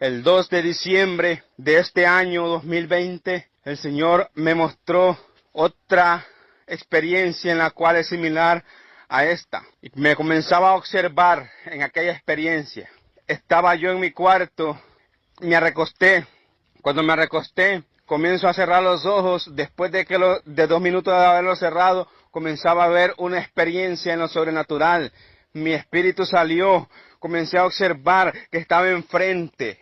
El 2 de diciembre de este año 2020, el Señor me mostró otra experiencia en la cual es similar a esta. Y me comenzaba a observar en aquella experiencia. Estaba yo en mi cuarto, me recosté. Cuando me recosté, comienzo a cerrar los ojos. Después de 2 minutos de haberlo cerrado, comenzaba a ver una experiencia en lo sobrenatural. Mi espíritu salió, comencé a observar que estaba enfrente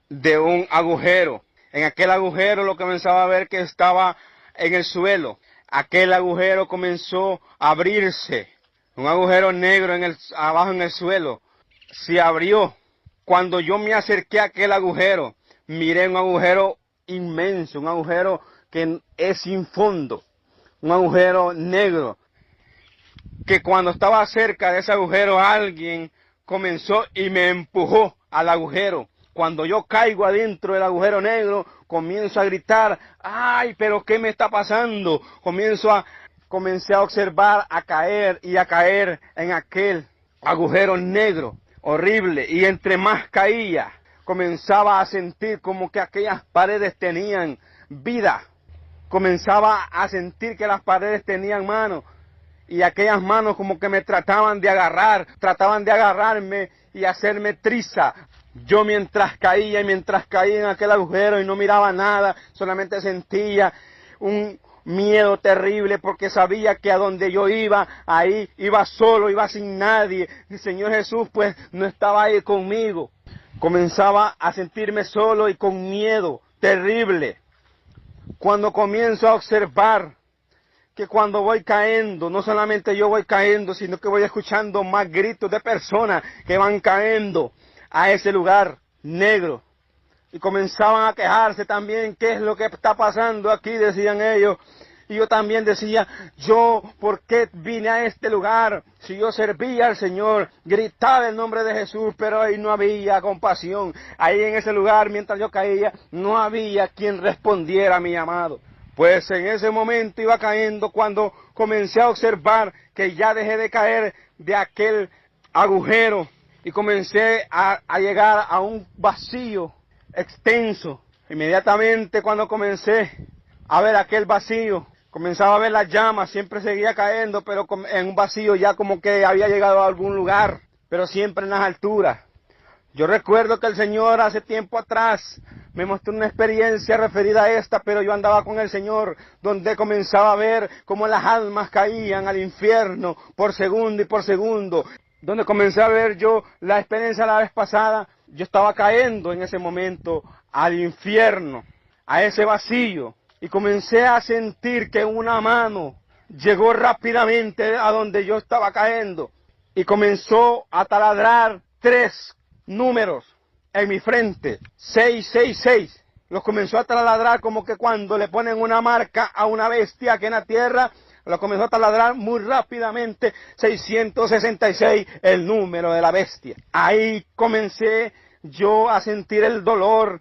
de un agujero. En aquel agujero lo comenzaba a ver que estaba en el suelo. Aquel agujero comenzó a abrirse. Un agujero negro abajo en el suelo. Se abrió. Cuando yo me acerqué a aquel agujero, miré un agujero inmenso, un agujero que es sin fondo. Un agujero negro. Que cuando estaba cerca de ese agujero, alguien comenzó y me empujó al agujero. Cuando yo caigo adentro del agujero negro, comienzo a gritar, ¡ay, pero qué me está pasando! Comencé a observar, a caer en aquel agujero negro, horrible. Y entre más caía, comenzaba a sentir como que aquellas paredes tenían vida. Comenzaba a sentir que las paredes tenían manos. Y aquellas manos como que me trataban de agarrarme y hacerme triza. Yo mientras caía en aquel agujero y no miraba nada, solamente sentía un miedo terrible porque sabía que a donde yo iba, ahí iba solo, iba sin nadie. El Señor Jesús pues no estaba ahí conmigo. Comenzaba a sentirme solo y con miedo terrible. Cuando comienzo a observar que cuando voy cayendo, no solamente yo voy cayendo, sino que voy escuchando más gritos de personas que van cayendo a ese lugar negro. Y comenzaban a quejarse también, ¿qué es lo que está pasando aquí?, decían ellos. Y yo también decía, ¿por qué vine a este lugar? Si yo servía al Señor, gritaba el nombre de Jesús, pero ahí no había compasión. Ahí en ese lugar, mientras yo caía, no había quien respondiera a mi llamado. Pues en ese momento iba cayendo cuando comencé a observar que ya dejé de caer de aquel agujero y comencé a llegar a un vacío extenso. Inmediatamente cuando comencé a ver aquel vacío, comenzaba a ver las llamas, siempre seguía cayendo, pero en un vacío ya como que había llegado a algún lugar, pero siempre en las alturas. Yo recuerdo que el Señor hace tiempo atrás me mostró una experiencia referida a esta, pero yo andaba con el Señor, donde comenzaba a ver cómo las almas caían al infierno por segundo y por segundo. Donde comencé a ver yo la experiencia la vez pasada, yo estaba cayendo en ese momento al infierno, a ese vacío, y comencé a sentir que una mano llegó rápidamente a donde yo estaba cayendo, y comenzó a taladrar 3 números en mi frente, 666. Los comenzó a taladrar como que cuando le ponen una marca a una bestia que en la tierra, lo comenzó a taladrar muy rápidamente, 666, el número de la bestia. Ahí comencé yo a sentir el dolor,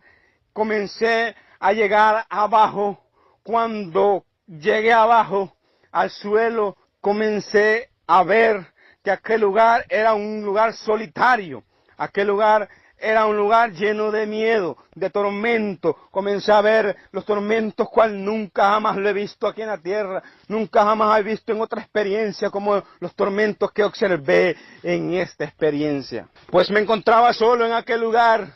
comencé a llegar abajo. Cuando llegué abajo al suelo, comencé a ver que aquel lugar era un lugar solitario. Aquel lugar era un lugar lleno de miedo, de tormento. Comencé a ver los tormentos cual nunca jamás lo he visto aquí en la tierra. Nunca jamás he visto en otra experiencia como los tormentos que observé en esta experiencia. Pues me encontraba solo en aquel lugar.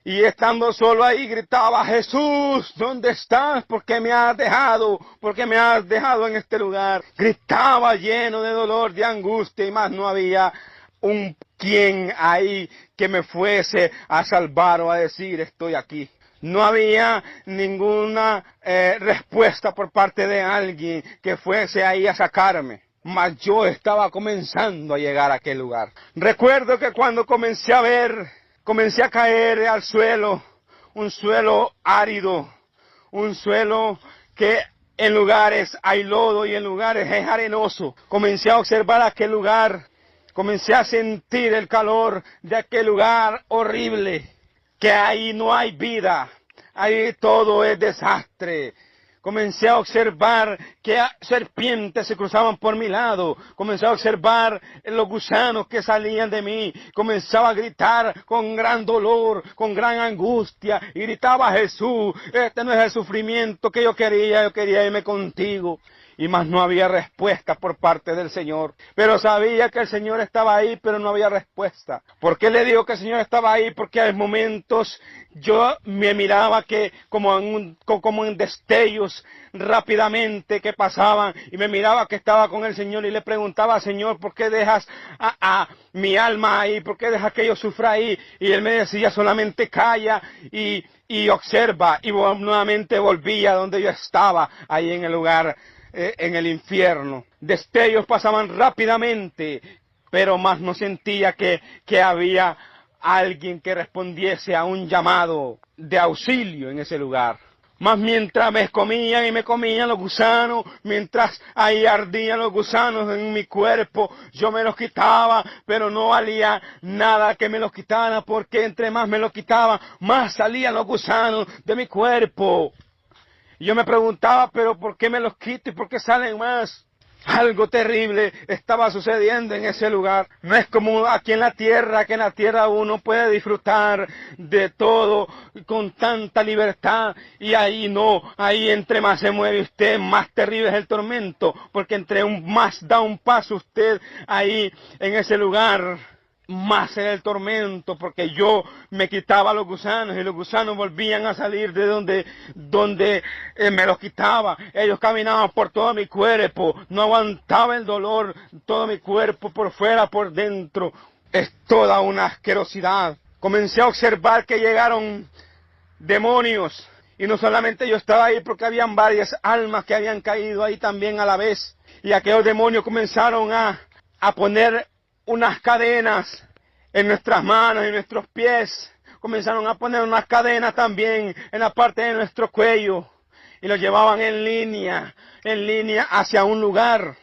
Y estando solo ahí gritaba, Jesús, ¿dónde estás? ¿Por qué me has dejado? ¿Por qué me has dejado en este lugar? Gritaba lleno de dolor, de angustia, y más no había un quien ahí que me fuese a salvar o a decir, estoy aquí. No había ninguna respuesta por parte de alguien que fuese ahí a sacarme. Mas yo estaba comenzando a llegar a aquel lugar. Recuerdo que cuando comencé a caer al suelo, un suelo árido, un suelo que en lugares hay lodo y en lugares es arenoso. Comencé a observar aquel lugar, comencé a sentir el calor de aquel lugar horrible, que ahí no hay vida, ahí todo es desastre. Comencé a observar que serpientes se cruzaban por mi lado. Comencé a observar los gusanos que salían de mí. Comenzaba a gritar con gran dolor, con gran angustia. Y gritaba: Jesús, este no es el sufrimiento que yo quería irme contigo. Y más no había respuesta por parte del Señor. Pero sabía que el Señor estaba ahí, pero no había respuesta. ¿Por qué le digo que el Señor estaba ahí? Porque hay momentos yo me miraba que como en destellos rápidamente que pasaban, y me miraba que estaba con el Señor y le preguntaba: Señor, ¿por qué dejas a mi alma ahí? ¿Por qué dejas que yo sufra ahí? Y Él me decía: solamente calla y observa. Y nuevamente volvía donde yo estaba, ahí en el lugar, en el infierno. Destellos pasaban rápidamente, pero más no sentía que había alguien que respondiese a un llamado de auxilio en ese lugar. Más mientras me comían y me comían los gusanos, mientras ahí ardían los gusanos en mi cuerpo, yo me los quitaba, pero no valía nada que me los quitara, porque entre más me los quitaba, más salían los gusanos de mi cuerpo. Y yo me preguntaba: ¿pero por qué me los quito y por qué salen más? Algo terrible estaba sucediendo en ese lugar. No es como aquí en la tierra, que en la tierra uno puede disfrutar de todo con tanta libertad. Y ahí no, ahí entre más se mueve usted, más terrible es el tormento. Porque entre más da un paso usted ahí en ese lugar, más era el tormento, porque yo me quitaba los gusanos y los gusanos volvían a salir de donde me los quitaba. Ellos caminaban por todo mi cuerpo, no aguantaba el dolor, todo mi cuerpo, por fuera, por dentro. Es toda una asquerosidad. Comencé a observar que llegaron demonios, y no solamente yo estaba ahí, porque habían varias almas que habían caído ahí también a la vez. Y aquellos demonios comenzaron a poner unas cadenas en nuestras manos y nuestros pies. Comenzaron a poner unas cadenas también en la parte de nuestro cuello, y los llevaban en línea hacia un lugar.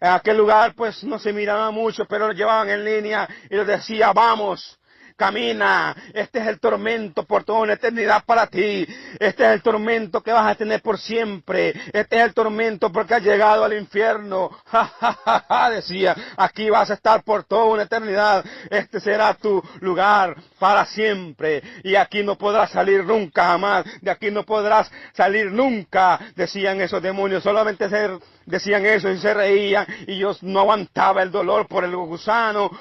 En aquel lugar pues no se miraba mucho, pero los llevaban en línea y les decía: vamos, camina, este es el tormento por toda una eternidad para ti, este es el tormento que vas a tener por siempre, este es el tormento porque has llegado al infierno, decía, aquí vas a estar por toda una eternidad, este será tu lugar para siempre, y aquí no podrás salir nunca jamás, de aquí no podrás salir nunca, decían esos demonios. Solamente decían eso y se reían, y yo no aguantaba el dolor por el gusano,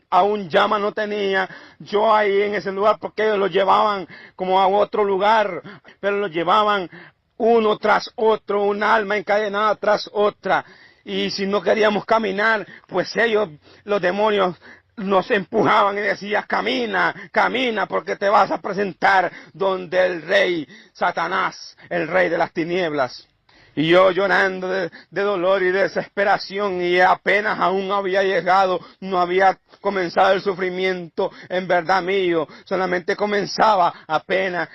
aún llama no tenía yo ahí en ese lugar, porque ellos lo llevaban como a otro lugar, pero lo llevaban uno tras otro, un alma encadenada tras otra. Y si no queríamos caminar, pues ellos, los demonios, nos empujaban y decían: camina, camina, porque te vas a presentar donde el rey Satanás, el rey de las tinieblas. Y yo llorando de dolor y de desesperación, y apenas aún había llegado, no había comenzado el sufrimiento en verdad mío, solamente comenzaba apenas,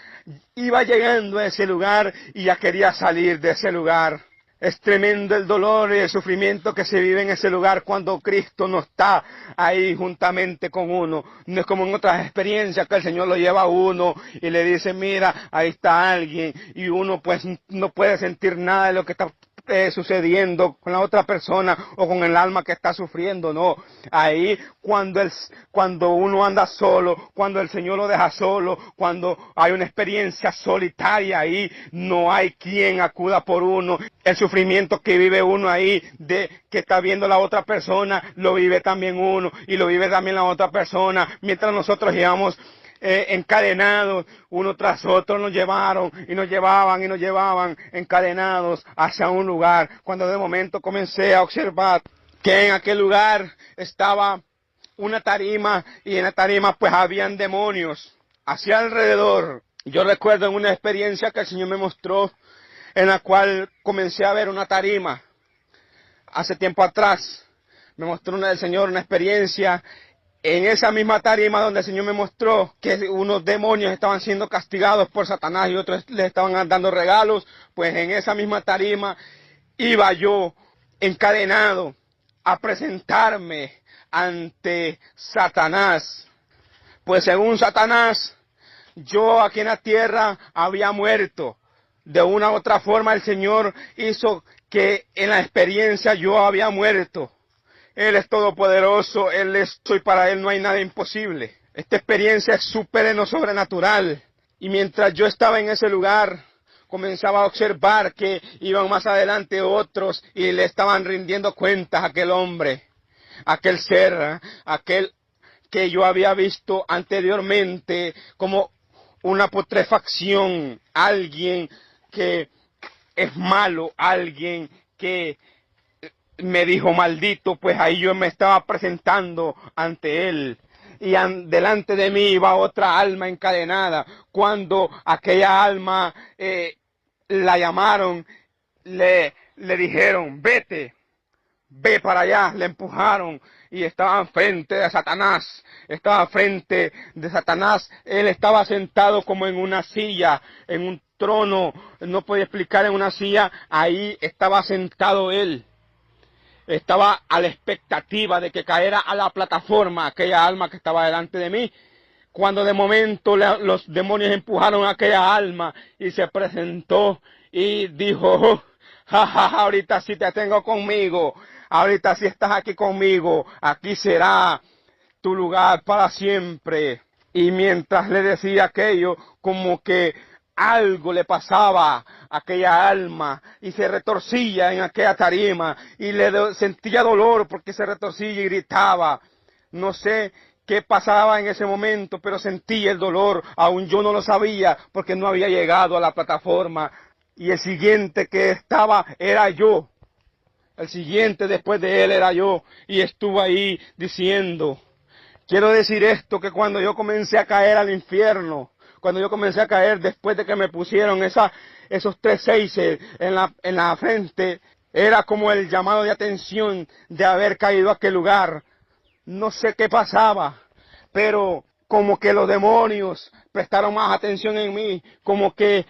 iba llegando a ese lugar y ya quería salir de ese lugar. Es tremendo el dolor y el sufrimiento que se vive en ese lugar cuando Cristo no está ahí juntamente con uno. No es como en otras experiencias que el Señor lo lleva a uno y le dice: mira, ahí está alguien, y uno pues no puede sentir nada de lo que está sucediendo con la otra persona o con el alma que está sufriendo. No, ahí cuando uno anda solo, cuando el Señor lo deja solo, cuando hay una experiencia solitaria, ahí no hay quien acuda por uno. El sufrimiento que vive uno ahí, de que está viendo la otra persona, lo vive también uno, y lo vive también la otra persona. Mientras nosotros llevamos encadenados, uno tras otro nos llevaron y nos llevaban encadenados hacia un lugar, cuando de momento comencé a observar que en aquel lugar estaba una tarima, y en la tarima pues habían demonios hacia alrededor. Yo recuerdo en una experiencia que el Señor me mostró, en la cual comencé a ver una tarima hace tiempo atrás. Me mostró el Señor una experiencia en esa misma tarima donde el Señor me mostró que unos demonios estaban siendo castigados por Satanás y otros les estaban dando regalos. Pues en esa misma tarima iba yo encadenado a presentarme ante Satanás. Pues según Satanás, yo aquí en la tierra había muerto. de una u otra forma el Señor hizo que en la experiencia yo había muerto. Él es todopoderoso, y para Él no hay nada imposible. Esta experiencia es súper en lo sobrenatural. Y mientras yo estaba en ese lugar, comenzaba a observar que iban más adelante otros y le estaban rindiendo cuentas a aquel hombre, aquel ser, aquel que yo había visto anteriormente como una putrefacción, alguien que es malo, alguien que me dijo maldito, pues ahí yo me estaba presentando ante él. Y delante de mí iba otra alma encadenada. Cuando aquella alma la llamaron, le dijeron, vete, ve para allá, le empujaron y estaba frente de Satanás, él estaba sentado como en una silla, en un trono, no podía explicar, en una silla, ahí estaba sentado él. Estaba a la expectativa de que caera a la plataforma aquella alma que estaba delante de mí. Cuando de momento los demonios empujaron a aquella alma y se presentó y dijo, oh, ahorita sí te tengo conmigo, ahorita sí estás aquí conmigo, aquí será tu lugar para siempre. Y mientras le decía aquello, como que algo le pasaba a aquella alma y se retorcía en aquella tarima y sentía dolor porque se retorcía y gritaba. No sé qué pasaba en ese momento, pero sentía el dolor, aún yo no lo sabía porque no había llegado a la plataforma. Y el siguiente que estaba era yo. El siguiente después de él era yo y estuvo ahí diciendo, quiero decir esto, que cuando yo comencé a caer al infierno, cuando yo comencé a caer después de que me pusieron esos 3 seises en la frente, era como el llamado de atención de haber caído a aquel lugar. No sé qué pasaba, pero como que los demonios prestaron más atención en mí, como que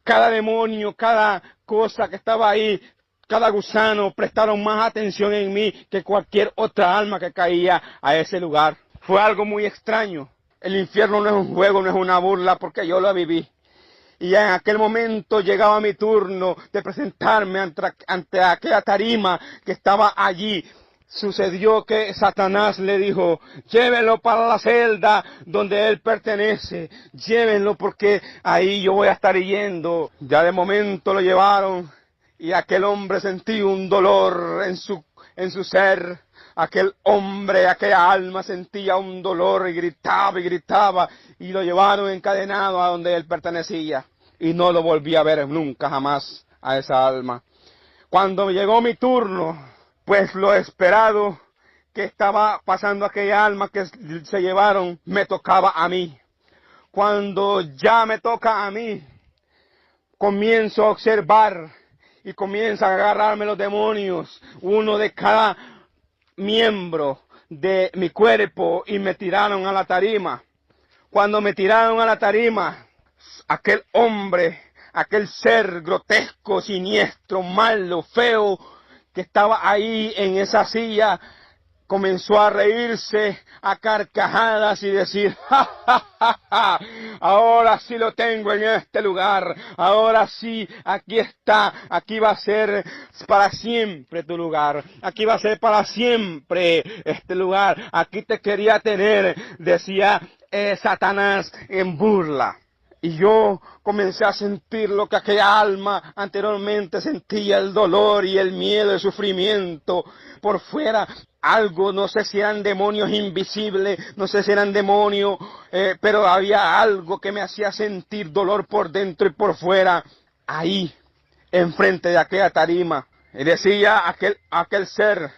cada demonio, cada cosa que estaba ahí, cada gusano prestaron más atención en mí que cualquier otra alma que caía a ese lugar. Fue algo muy extraño. El infierno no es un juego, no es una burla, porque yo lo viví. Y en aquel momento llegaba mi turno de presentarme ante aquella tarima que estaba allí. Sucedió que Satanás le dijo, llévenlo para la celda donde él pertenece, llévenlo porque ahí yo voy a estar yendo. Ya de momento lo llevaron y aquel hombre sentía un dolor en su ser. Aquel hombre, aquella alma sentía un dolor y gritaba y lo llevaron encadenado a donde él pertenecía y no lo volví a ver nunca jamás a esa alma. Cuando llegó mi turno, pues lo esperado que estaba pasando aquella alma que se llevaron me tocaba a mí. Cuando ya me toca a mí, comienzo a observar y comienzan a agarrarme los demonios, uno de cada miembro de mi cuerpo, y me tiraron a la tarima. Cuando me tiraron a la tarima, aquel hombre, aquel ser grotesco, siniestro, malo, feo, que estaba ahí en esa silla, comenzó a reírse a carcajadas y decir, ¡ja, ja, ja, ja! Ahora sí lo tengo en este lugar, ahora sí, aquí está, aquí va a ser para siempre tu lugar, aquí va a ser para siempre este lugar, aquí te quería tener, decía Satanás en burla. Y yo comencé a sentir lo que aquella alma anteriormente sentía, el dolor y el miedo, el sufrimiento por fuera. Algo, no sé si eran demonios invisibles, no sé si eran demonios, pero había algo que me hacía sentir dolor por dentro y por fuera, ahí, enfrente de aquella tarima. Y decía aquel ser,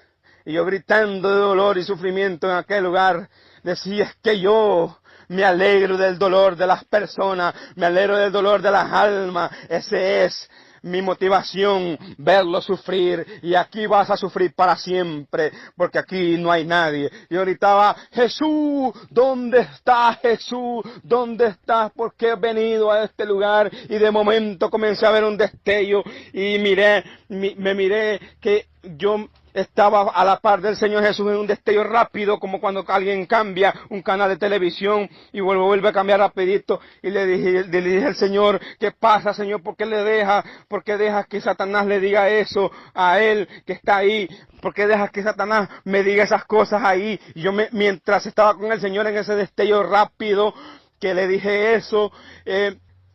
y yo gritando de dolor y sufrimiento en aquel lugar, decía, es que yo me alegro del dolor de las personas, me alegro del dolor de las almas, ese es mi motivación, verlo sufrir, y aquí vas a sufrir para siempre, porque aquí no hay nadie. Yo gritaba, Jesús, ¿dónde estás, Jesús? ¿Dónde estás? ¿Por qué he venido a este lugar? Y de momento comencé a ver un destello, y me miré que yo estaba a la par del Señor Jesús en un destello rápido, como cuando alguien cambia un canal de televisión y vuelve a cambiar rapidito. Y le dije al Señor, ¿qué pasa, Señor? ¿Por qué dejas que Satanás le diga eso a él que está ahí? ¿Por qué dejas que Satanás me diga esas cosas ahí? Y yo mientras estaba con el Señor en ese destello rápido, que le dije eso,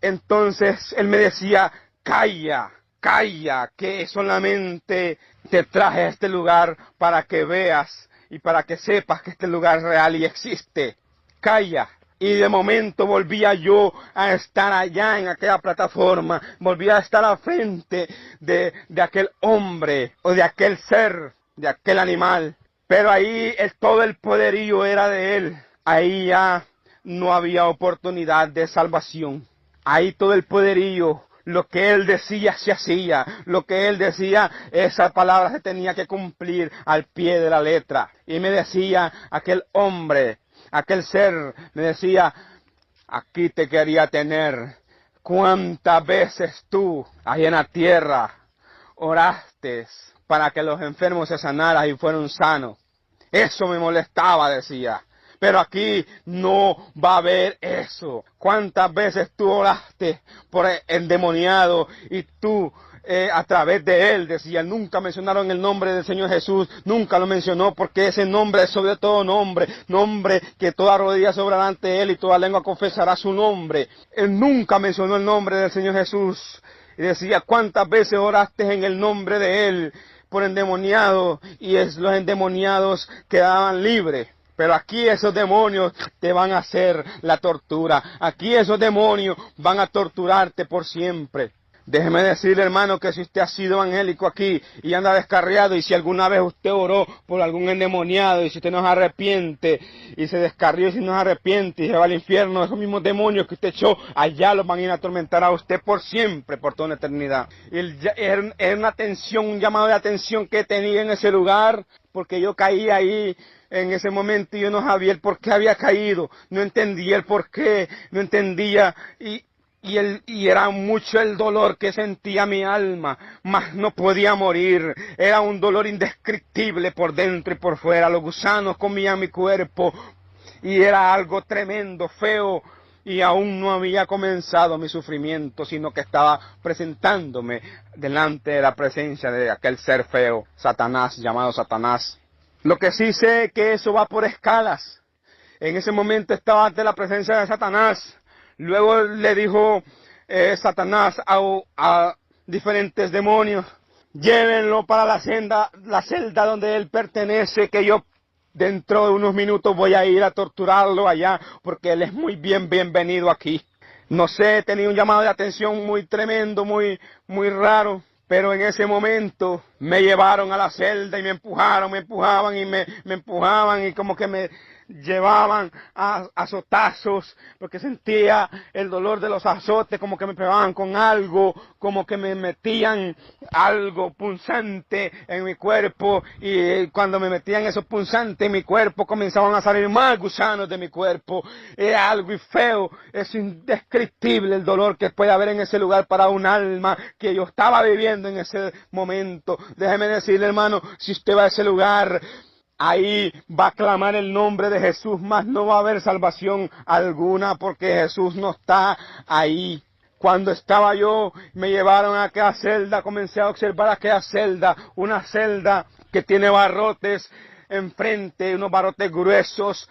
entonces Él me decía, calla, calla, que solamente te traje a este lugar para que veas y para que sepas que este lugar es real y existe. Calla. Y de momento volvía yo a estar allá en aquella plataforma, volvía a estar al frente de aquel hombre o de aquel ser, de aquel animal. Pero ahí todo el poderío era de él. Ahí ya no había oportunidad de salvación. Ahí todo el poderío, lo que él decía se hacía, lo que él decía, esa palabra se tenía que cumplir al pie de la letra. Y me decía aquel hombre, aquel ser, me decía, aquí te quería tener. ¿Cuántas veces tú, ahí en la tierra, oraste para que los enfermos se sanaran y fueran sanos? Eso me molestaba, decía. Pero aquí no va a haber eso. ¿Cuántas veces tú oraste por el endemoniado y tú a través de él, decía, nunca mencionaron el nombre del Señor Jesús, nunca lo mencionó porque ese nombre es sobre todo nombre, nombre que toda rodilla sobra ante él y toda lengua confesará su nombre. Él nunca mencionó el nombre del Señor Jesús y decía, ¿cuántas veces oraste en el nombre de él por endemoniados? Y los endemoniados quedaban libres. Pero aquí esos demonios te van a hacer la tortura. Aquí esos demonios van a torturarte por siempre. Déjeme decirle, hermano, que si usted ha sido evangélico aquí y anda descarriado, y si alguna vez usted oró por algún endemoniado, y si usted no se arrepiente, y se descarrió y si no se arrepiente, y se va al infierno, esos mismos demonios que usted echó, allá los van a ir a atormentar a usted por siempre, por toda una eternidad. Era una atención, un llamado de atención que tenía en ese lugar, porque yo caí ahí en ese momento y yo no sabía el por qué había caído, no entendía el por qué, no entendía, y era mucho el dolor que sentía mi alma, mas no podía morir. Era un dolor indescriptible por dentro y por fuera. Los gusanos comían mi cuerpo y era algo tremendo, feo. Y aún no había comenzado mi sufrimiento, sino que estaba presentándome delante de la presencia de aquel ser feo, Satanás, llamado Satanás. Lo que sí sé es que eso va por escalas. En ese momento estaba ante la presencia de Satanás. Luego le dijo Satanás a diferentes demonios, llévenlo para la celda donde él pertenece, que yo dentro de unos minutos voy a ir a torturarlo allá, porque él es muy bienvenido aquí. No sé, tenía un llamado de atención muy tremendo, muy raro. Pero en ese momento me llevaron a la celda y me empujaban y me empujaban y como que me llevaban a azotazos porque sentía el dolor de los azotes, como que me pegaban con algo, como que me metían algo punzante en mi cuerpo, y cuando me metían esos punzantes en mi cuerpo comenzaban a salir más gusanos de mi cuerpo. Era algo feo, es indescriptible el dolor que puede haber en ese lugar para un alma que yo estaba viviendo en ese momento. Déjeme decirle, hermano, si usted va a ese lugar, ahí va a clamar el nombre de Jesús, mas no va a haber salvación alguna porque Jesús no está ahí. Cuando estaba yo, me llevaron a aquella celda, comencé a observar aquella celda, una celda que tiene barrotes enfrente, unos barrotes gruesos,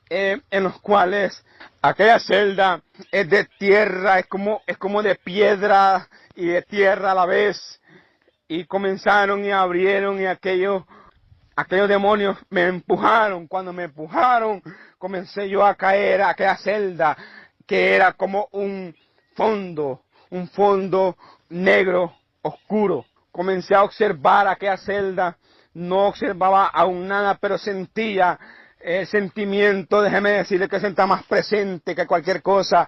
en los cuales aquella celda es de tierra, es como de piedra y de tierra a la vez. Y comenzaron y abrieron y aquellos demonios me empujaron. Cuando me empujaron, comencé yo a caer a aquella celda que era como un fondo negro, oscuro. Comencé a observar aquella celda, no observaba aún nada, pero sentía el sentimiento, déjeme decirle que sentía más presente que cualquier cosa.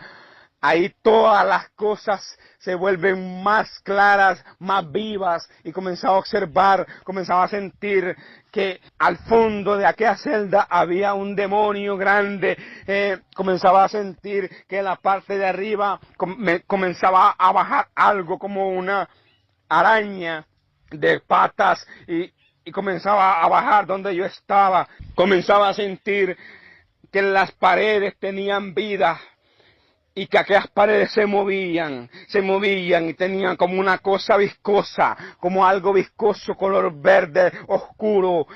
Ahí todas las cosas se vuelven más claras, más vivas, y comenzaba a observar, comenzaba a sentir que al fondo de aquella celda había un demonio grande. Comenzaba a sentir que en la parte de arriba comenzaba a bajar algo como una araña de patas y comenzaba a bajar donde yo estaba. Comenzaba a sentir que las paredes tenían vida y que aquellas paredes se movían y tenían como una cosa viscosa, como algo viscoso, color verde oscuro.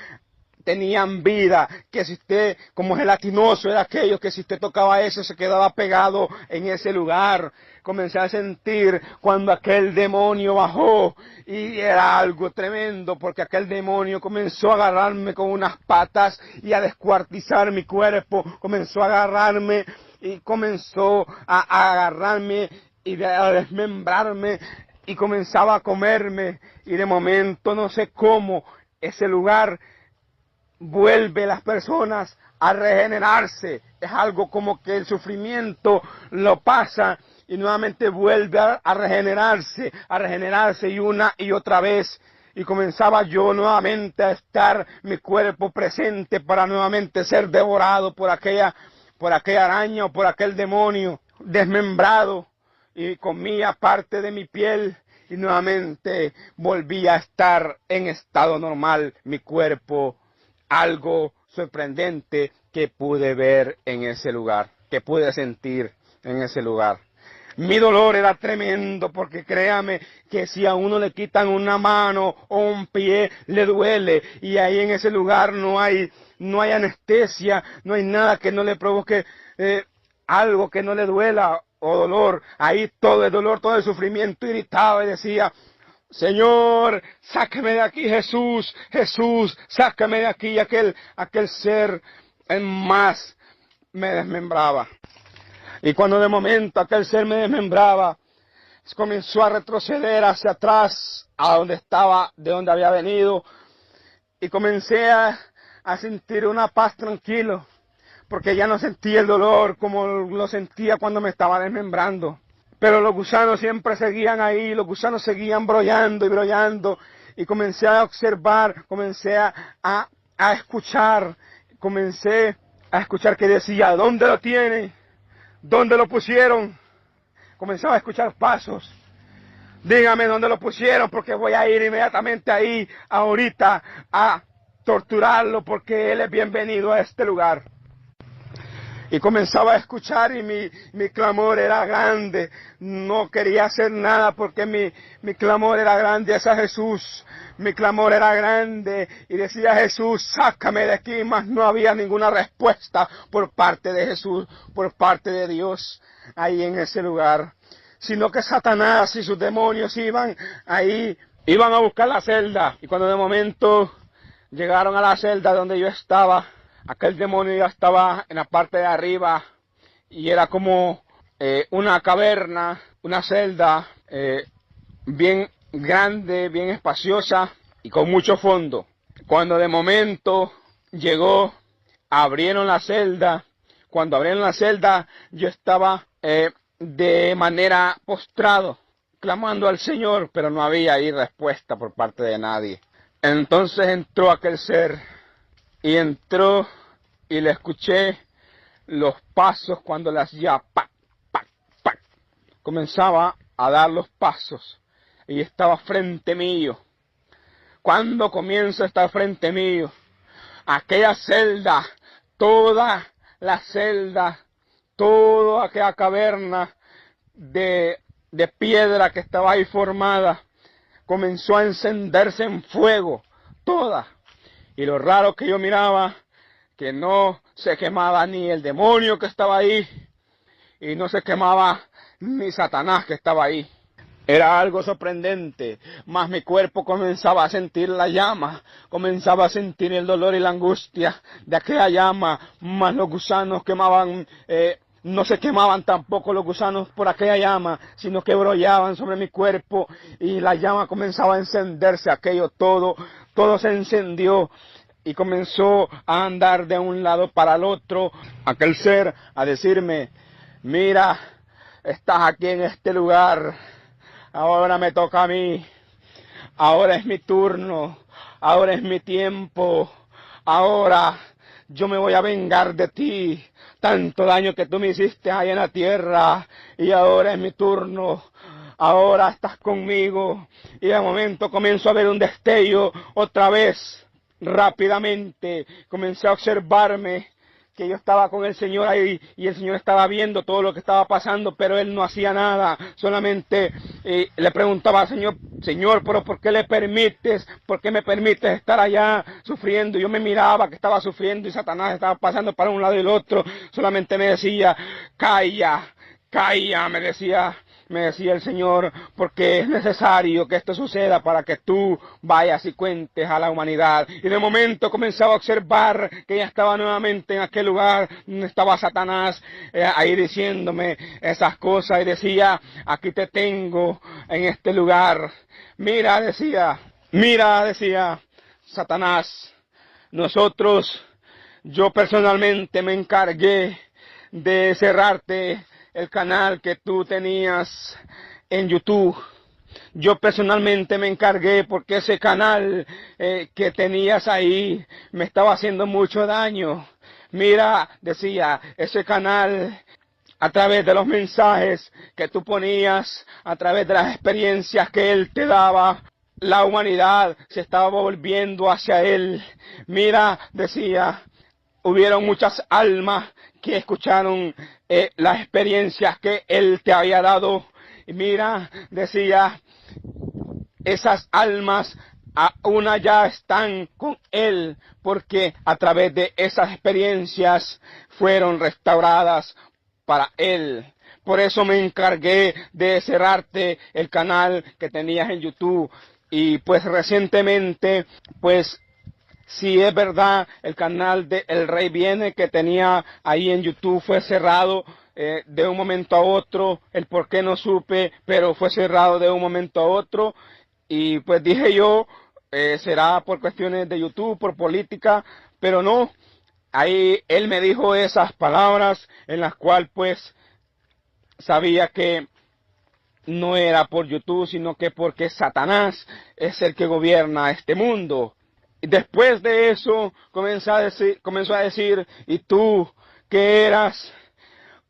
Tenían vida, que si usted, como gelatinoso, era aquello que si usted tocaba eso se quedaba pegado en ese lugar. Comencé a sentir cuando aquel demonio bajó y era algo tremendo porque aquel demonio comenzó a agarrarme con unas patas y a descuartizar mi cuerpo, comenzó a agarrarme y comenzó a agarrarme y a desmembrarme y comenzaba a comerme y de momento no sé cómo ese lugar vuelve las personas a regenerarse. Es algo como que el sufrimiento lo pasa y nuevamente vuelve a regenerarse y una y otra vez. Y comenzaba yo nuevamente a estar mi cuerpo presente para nuevamente ser devorado por aquella araña o por aquel demonio desmembrado y comía parte de mi piel y nuevamente volvía a estar en estado normal mi cuerpo. Algo sorprendente que pude ver en ese lugar, que pude sentir en ese lugar. Mi dolor era tremendo porque créame que si a uno le quitan una mano o un pie, le duele. Y ahí en ese lugar no hay anestesia, no hay nada que no le provoque algo que no le duela o dolor. Ahí todo el dolor, todo el sufrimiento irritaba y decía: Señor, sáqueme de aquí, Jesús, Jesús, sáqueme de aquí. Aquel ser en más me desmembraba. Y cuando de momento aquel ser me desmembraba, comenzó a retroceder hacia atrás, a donde estaba, de donde había venido, y comencé a sentir una paz tranquilo, porque ya no sentía el dolor como lo sentía cuando me estaba desmembrando. Pero los gusanos siempre seguían ahí, los gusanos seguían brollando y brollando. Y comencé a observar, comencé a escuchar, comencé a escuchar que decía: ¿dónde lo tienen? ¿Dónde lo pusieron? Comenzaba a escuchar pasos. Dígame dónde lo pusieron porque voy a ir inmediatamente ahí, ahorita, a torturarlo porque él es bienvenido a este lugar. Y comenzaba a escuchar y mi clamor era grande. No quería hacer nada porque mi clamor era grande hacia Jesús. Mi clamor era grande y decía: Jesús, sácame de aquí. Mas no había ninguna respuesta por parte de Jesús, por parte de Dios, ahí en ese lugar. Sino que Satanás y sus demonios iban a buscar la celda. Y cuando de momento llegaron a la celda donde yo estaba, aquel demonio ya estaba en la parte de arriba y era como una caverna, una celda bien grande, bien espaciosa y con mucho fondo. Cuando de momento llegó, abrieron la celda. Cuando abrieron la celda, yo estaba de manera postrado, clamando al Señor, pero no había ahí respuesta por parte de nadie. Entonces entró aquel ser. Y entró y le escuché los pasos cuando le hacía pac, pac, pac. Comenzaba a dar los pasos y estaba frente mío. Cuando comienza a estar frente mío, aquella celda, toda la celda, toda aquella caverna de piedra que estaba ahí formada, comenzó a encenderse en fuego, toda. Y lo raro que yo miraba, que no se quemaba ni el demonio que estaba ahí, y no se quemaba ni Satanás que estaba ahí. Era algo sorprendente, mas mi cuerpo comenzaba a sentir la llama, comenzaba a sentir el dolor y la angustia de aquella llama, mas los gusanos quemaban, no se quemaban tampoco los gusanos por aquella llama, sino que brollaban sobre mi cuerpo y la llama comenzaba a encenderse, aquello todo se encendió y comenzó a andar de un lado para el otro, aquel ser a decirme: mira, estás aquí en este lugar, ahora me toca a mí, ahora es mi turno, ahora es mi tiempo, ahora yo me voy a vengar de ti, tanto daño que tú me hiciste ahí en la tierra, y ahora es mi turno, ahora estás conmigo. Y de momento comienzo a ver un destello otra vez. Rápidamente comencé a observarme que yo estaba con el Señor ahí y el Señor estaba viendo todo lo que estaba pasando, pero Él no hacía nada, solamente le preguntaba al Señor, Señor, pero ¿por qué le permites? ¿Por qué me permites estar allá sufriendo? Yo me miraba que estaba sufriendo y Satanás estaba pasando para un lado y el otro, solamente me decía, calla, calla, me decía el Señor, porque es necesario que esto suceda para que tú vayas y cuentes a la humanidad. Y de momento comenzaba a observar que ya estaba nuevamente en aquel lugar donde estaba Satanás, ahí diciéndome esas cosas, y decía, aquí te tengo en este lugar. Mira, decía Satanás, yo personalmente me encargué de cerrarte el canal que tú tenías en YouTube. Yo personalmente me encargué porque ese canal que tenías ahí me estaba haciendo mucho daño. Mira, decía, ese canal, a través de los mensajes que tú ponías, a través de las experiencias que él te daba, la humanidad se estaba volviendo hacia él. Mira, decía, hubieron muchas almas que escucharon las experiencias que Él te había dado. Y mira, decía, esas almas una ya están con Él, porque a través de esas experiencias fueron restauradas para Él. Por eso me encargué de cerrarte el canal que tenías en YouTube. Y pues recientemente, pues si es verdad, el canal de El Rey Viene que tenía ahí en YouTube fue cerrado de un momento a otro. El por qué no supe, pero fue cerrado de un momento a otro. Y pues dije yo, será por cuestiones de YouTube, por política, pero no. Ahí él me dijo esas palabras en las cuales pues sabía que no era por YouTube, sino que porque Satanás es el que gobierna este mundo. Después de eso comenzó a decir, y tú que eras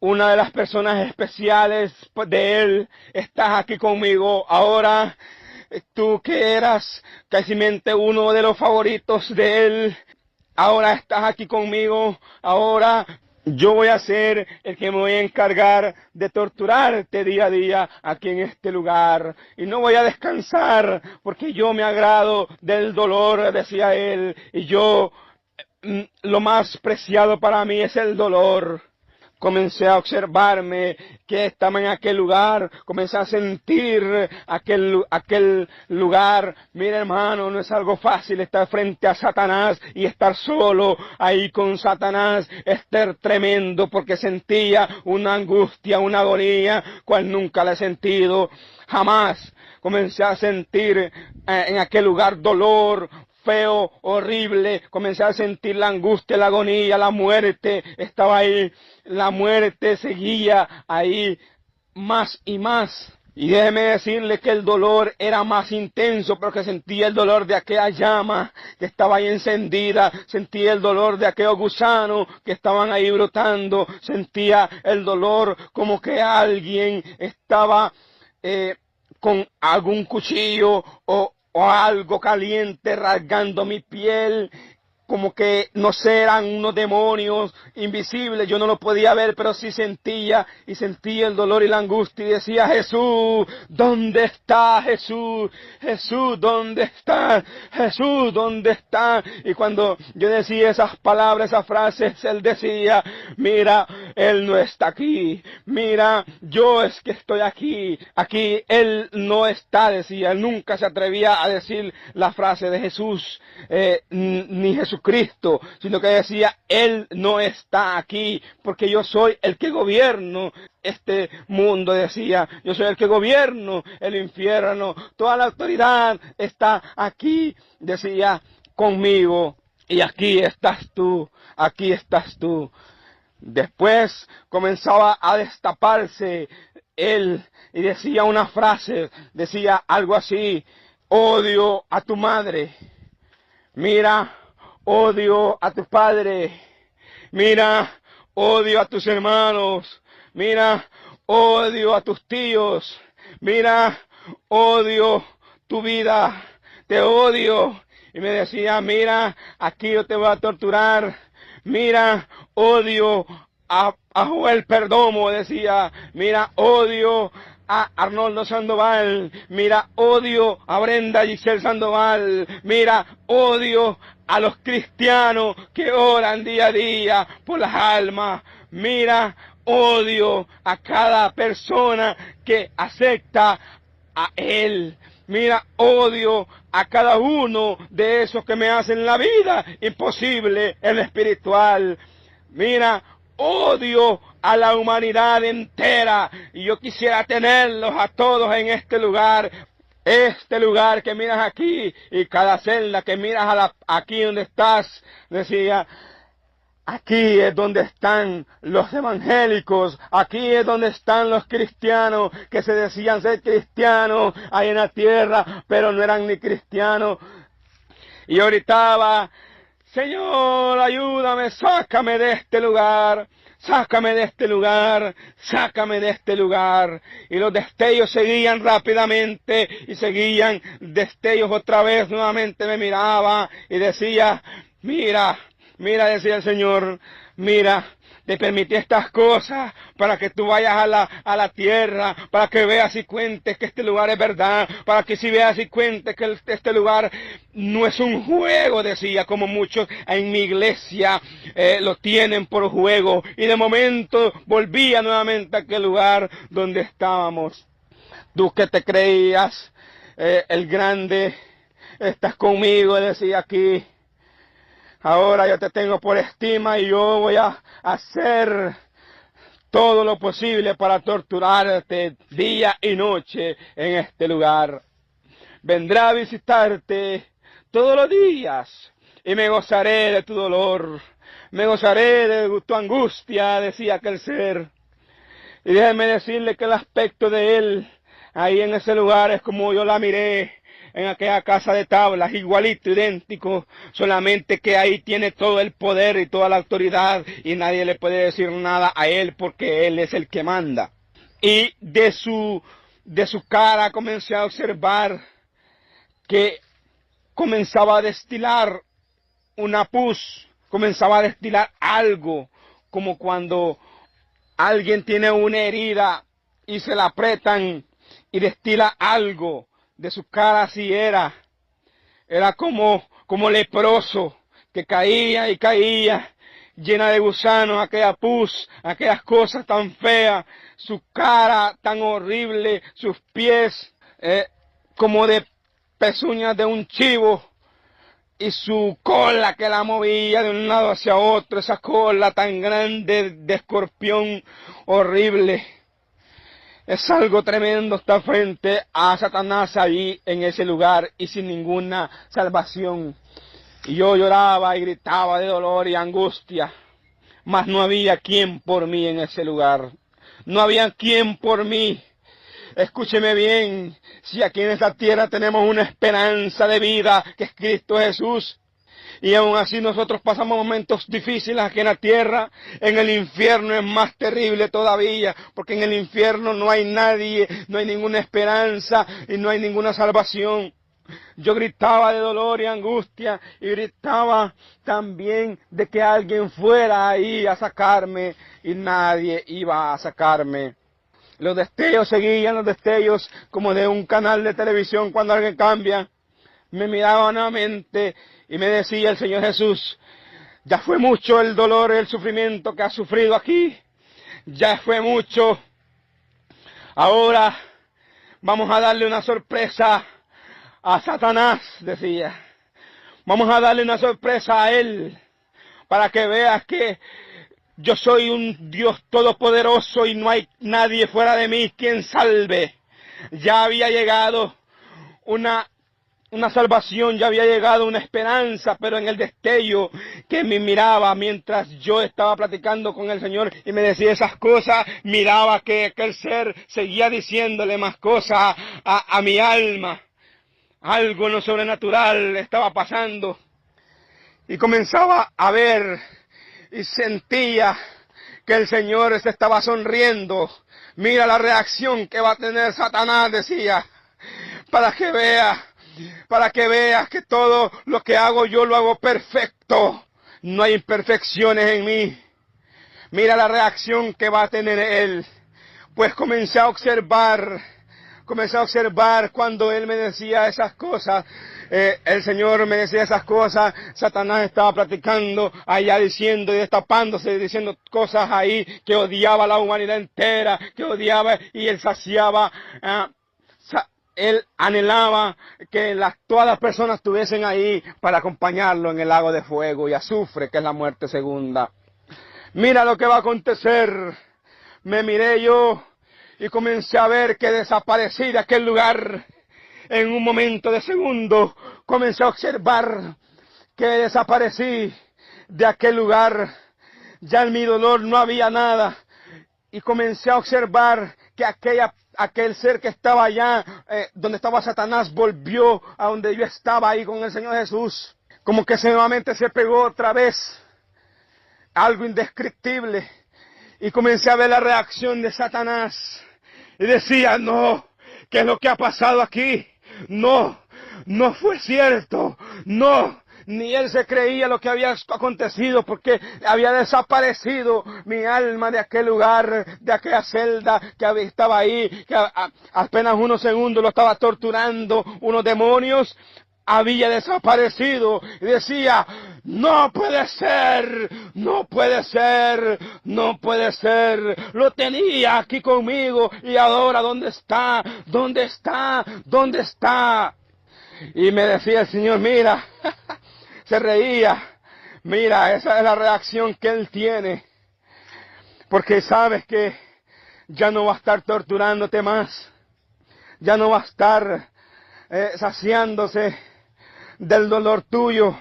una de las personas especiales de él, estás aquí conmigo ahora. Tú que eras casi uno de los favoritos de él, ahora estás aquí conmigo, ahora yo voy a ser el que me voy a encargar de torturarte día a día aquí en este lugar. Y no voy a descansar porque yo me agrado del dolor, decía él. Y yo, lo más preciado para mí es el dolor. Comencé a observarme que estaba en aquel lugar, comencé a sentir aquel lugar. Mira, hermano, no es algo fácil estar frente a Satanás y estar solo ahí con Satanás. Es tremendo porque sentía una angustia, una agonía, cual nunca la he sentido jamás. Comencé a sentir en aquel lugar dolor, feo, horrible, comencé a sentir la angustia, la agonía, la muerte, estaba ahí, la muerte seguía ahí más y más. Y déjeme decirle que el dolor era más intenso porque sentía el dolor de aquella llama que estaba ahí encendida, sentía el dolor de aquellos gusanos que estaban ahí brotando, sentía el dolor como que alguien estaba con algún cuchillo o algo caliente rasgando mi piel, como que no sé, eran unos demonios invisibles, yo no lo podía ver, pero sí sentía el dolor y la angustia y decía, Jesús, ¿dónde está Jesús? Jesús, ¿dónde está? Jesús, ¿dónde está? Y cuando yo decía esas palabras, esas frases, él decía, mira, él no está aquí, mira, yo es que estoy aquí, él no está, decía, él nunca se atrevía a decir la frase de Jesús, ni Jesucristo, sino que decía, Él no está aquí, porque yo soy el que gobierno este mundo, decía, yo soy el que gobierno el infierno, toda la autoridad está aquí, decía, conmigo, y aquí estás tú, aquí estás tú. Después comenzaba a destaparse él y decía una frase, decía algo así, odio a tu madre, mira, odio a tu padre, mira, odio a tus hermanos, mira, odio a tus tíos, mira, odio tu vida, te odio. Y me decía, mira, aquí yo te voy a torturar, mira, odio a Joel Perdomo, decía, mira, odio a Arnoldo Sandoval, mira, odio a Brenda Giselle Sandoval, mira, odio a los cristianos que oran día a día por las almas, mira, odio a cada persona que acepta a Él. Mira, odio a cada uno de esos que me hacen la vida imposible en lo espiritual. Mira, odio a la humanidad entera. Y yo quisiera tenerlos a todos en este lugar. Este lugar que miras aquí y cada celda que miras aquí donde estás, decía, aquí es donde están los evangélicos, aquí es donde están los cristianos que se decían ser cristianos ahí en la tierra, pero no eran ni cristianos. Y yo gritaba, Señor, ayúdame, sácame de este lugar, sácame de este lugar, sácame de este lugar. Y los destellos seguían rápidamente y seguían destellos otra vez, nuevamente me miraba y decía, mira, mira, decía el Señor, mira, te permití estas cosas para que tú vayas a la tierra, para que veas y cuentes que este lugar es verdad, para que si veas y cuentes que este lugar no es un juego, decía, como muchos en mi iglesia lo tienen por juego. Y de momento volvía nuevamente a aquel lugar donde estábamos. Tú que te creías el grande, estás conmigo, decía aquí. Ahora yo te tengo por estima y yo voy a hacer todo lo posible para torturarte día y noche en este lugar. Vendré a visitarte todos los días y me gozaré de tu dolor, me gozaré de tu angustia, decía aquel ser. Y déjeme decirle que el aspecto de él ahí en ese lugar es como yo la miré en aquella casa de tablas, igualito, idéntico, solamente que ahí tiene todo el poder y toda la autoridad y nadie le puede decir nada a él porque él es el que manda. Y de su cara comencé a observar que comenzaba a destilar una pus, comenzaba a destilar algo, como cuando alguien tiene una herida y se la apretan y destila algo. De su cara así era como leproso, que caía y caía, llena de gusanos, aquella pus, aquellas cosas tan feas, su cara tan horrible, sus pies como de pezuñas de un chivo, y su cola que la movía de un lado hacia otro, esa cola tan grande de escorpión horrible. Es algo tremendo estar frente a Satanás ahí en ese lugar y sin ninguna salvación. Y yo lloraba y gritaba de dolor y angustia, mas no había quien por mí en ese lugar. No había quien por mí. Escúcheme bien, si aquí en esta tierra tenemos una esperanza de vida que es Cristo Jesús, y aún así nosotros pasamos momentos difíciles aquí en la tierra, en el infierno es más terrible todavía, porque en el infierno no hay nadie, no hay ninguna esperanza y no hay ninguna salvación. Yo gritaba de dolor y angustia y gritaba también de que alguien fuera ahí a sacarme y nadie iba a sacarme. Los destellos seguían, los destellos como de un canal de televisión cuando alguien cambia. Me miraba nuevamente y me decía el Señor Jesús, ya fue mucho el dolor y el sufrimiento que has sufrido aquí, ya fue mucho, ahora vamos a darle una sorpresa a Satanás, decía, vamos a darle una sorpresa a él, para que veas que yo soy un Dios todopoderoso y no hay nadie fuera de mí quien salve. Ya había llegado una salvación, ya había llegado una esperanza, pero en el destello que me miraba mientras yo estaba platicando con el Señor y me decía esas cosas, miraba que aquel ser seguía diciéndole más cosas a mi alma. Algo no sobrenatural estaba pasando y comenzaba a ver y sentía que el Señor se estaba sonriendo, Mira la reacción que va a tener Satanás, decía, para que veas que todo lo que hago yo lo hago perfecto. No hay imperfecciones en mí. Mira la reacción que va a tener él. Pues comencé a observar cuando él me decía esas cosas. El Señor me decía esas cosas, Satanás estaba platicando allá diciendo y destapándose, diciendo cosas ahí que odiaba a la humanidad entera, que odiaba y él saciaba, él anhelaba que todas las personas estuviesen ahí para acompañarlo en el lago de fuego y azufre, que es la muerte segunda. Mira lo que va a acontecer. Me miré yo y comencé a ver que desaparecí de aquel lugar. En un momento de segundo comencé a observar que desaparecí de aquel lugar. Ya en mi dolor no había nada. Y comencé a observar que aquel ser que estaba allá, donde estaba Satanás, volvió a donde yo estaba ahí con el Señor Jesús. Como que nuevamente se pegó otra vez. Algo indescriptible. Y comencé a ver la reacción de Satanás. Y decía, no, ¿qué es lo que ha pasado aquí? No, no fue cierto, no, ni él se creía lo que había acontecido porque había desaparecido mi alma de aquel lugar, de aquella celda que estaba ahí, que apenas unos segundos lo estaba torturando unos demonios. Había desaparecido y decía, no puede ser, no puede ser, no puede ser. Lo tenía aquí conmigo y ahora ¿dónde está? ¿Dónde está? ¿Dónde está? Y me decía el Señor, mira, se reía, mira, esa es la reacción que Él tiene. Porque sabes que ya no va a estar torturándote más, ya no va a estar saciándose del dolor tuyo,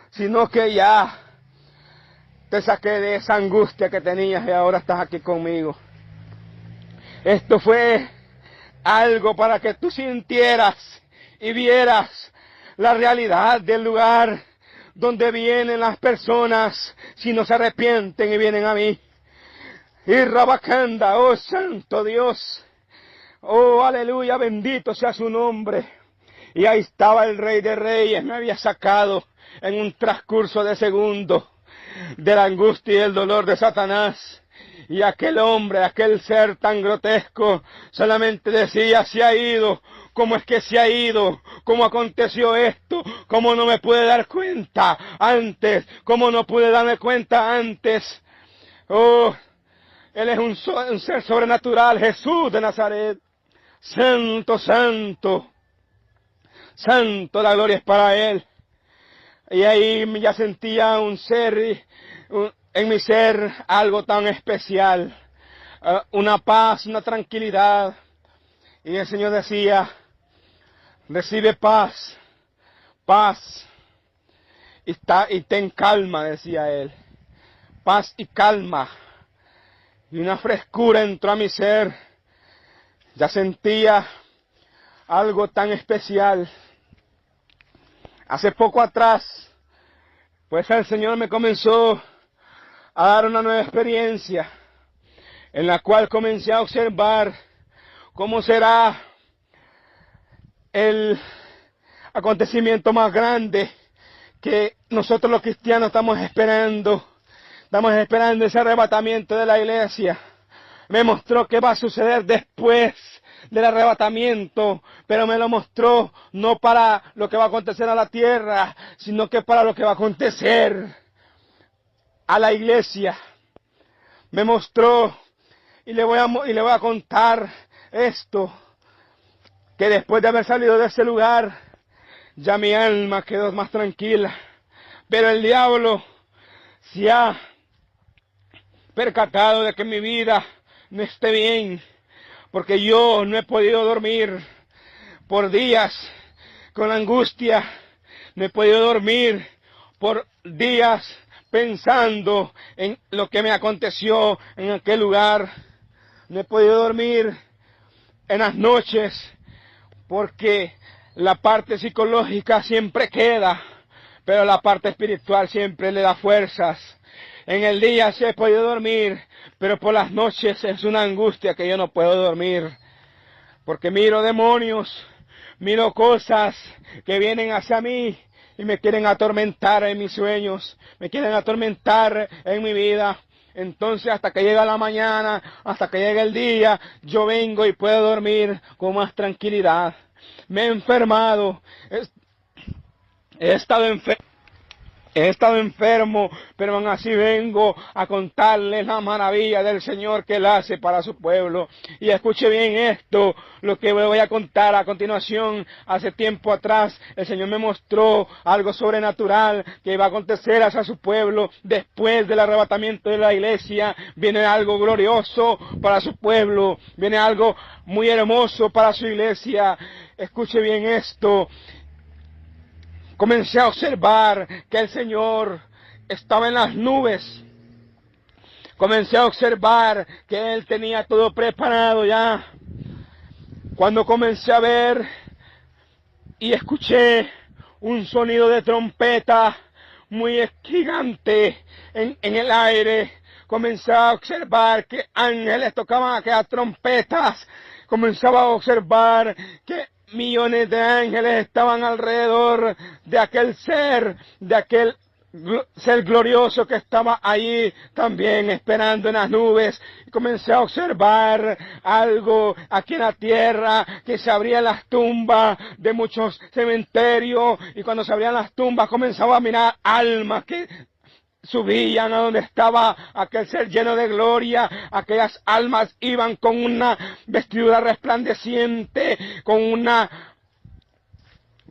sino que ya te saqué de esa angustia que tenías y ahora estás aquí conmigo. Esto fue algo para que tú sintieras y vieras la realidad del lugar donde vienen las personas si no se arrepienten y vienen a mí. Y Rabacanda, oh santo Dios, oh aleluya, bendito sea su nombre. Y ahí estaba el Rey de Reyes, me había sacado en un transcurso de segundo de la angustia y el dolor de Satanás. Y aquel hombre, aquel ser tan grotesco, solamente decía, se ha ido. ¿Cómo es que se ha ido? ¿Cómo aconteció esto? ¿Cómo no me pude dar cuenta antes? ¿Cómo no pude darme cuenta antes? Oh, Él es un ser sobrenatural, Jesús de Nazaret. Santo, santo. Santo, la gloria es para Él. Y ahí ya sentía un ser, en mi ser, algo tan especial. Una paz, una tranquilidad. Y el Señor decía, recibe paz, paz. Y ten calma, decía Él. Paz y calma. Y una frescura entró a mi ser. Ya sentía algo tan especial. Hace poco atrás, pues el Señor me comenzó a dar una nueva experiencia, en la cual comencé a observar cómo será el acontecimiento más grande que nosotros los cristianos estamos esperando. Estamos esperando ese arrebatamiento de la iglesia. Me mostró qué va a suceder después del arrebatamiento, pero me lo mostró no para lo que va a acontecer a la tierra, sino que para lo que va a acontecer a la iglesia. Me mostró y le voy a contar esto, que después de haber salido de ese lugar, ya mi alma quedó más tranquila, pero el diablo se ha percatado de que mi vida no esté bien, porque yo no he podido dormir por días con angustia, no he podido dormir por días pensando en lo que me aconteció en aquel lugar, no he podido dormir en las noches porque la parte psicológica siempre queda, pero la parte espiritual siempre le da fuerzas. En el día sí he podido dormir, pero por las noches es una angustia que yo no puedo dormir. Porque miro demonios, miro cosas que vienen hacia mí y me quieren atormentar en mis sueños, me quieren atormentar en mi vida. Entonces hasta que llega la mañana, hasta que llega el día, yo vengo y puedo dormir con más tranquilidad. Me he enfermado, he estado enfermo, pero aún así vengo a contarles la maravilla del Señor que Él hace para su pueblo. Y escuche bien esto, lo que voy a contar a continuación. Hace tiempo atrás el Señor me mostró algo sobrenatural que iba a acontecer hacia su pueblo. Después del arrebatamiento de la iglesia, viene algo glorioso para su pueblo, viene algo muy hermoso para su iglesia. Escuche bien esto. Comencé a observar que el Señor estaba en las nubes. Comencé a observar que Él tenía todo preparado ya. Cuando comencé a ver y escuché un sonido de trompeta muy gigante en el aire, comencé a observar que ángeles tocaban aquellas trompetas. Comenzaba a observar que millones de ángeles estaban alrededor de aquel ser glorioso que estaba allí también esperando en las nubes. Y comencé a observar algo aquí en la tierra, que se abrían las tumbas de muchos cementerios, y cuando se abrían las tumbas comenzaba a mirar almas que subían a donde estaba aquel ser lleno de gloria. Aquellas almas iban con una vestidura resplandeciente, con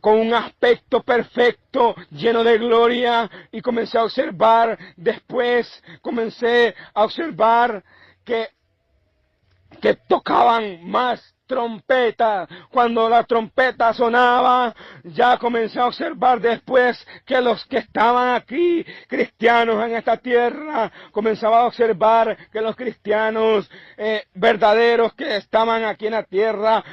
un aspecto perfecto, lleno de gloria. Y comencé a observar, después comencé a observar que tocaban más trompeta. Cuando la trompeta sonaba, ya comencé a observar después que los que estaban aquí, cristianos en esta tierra, comenzaba a observar que los cristianos verdaderos que estaban aquí en la tierra,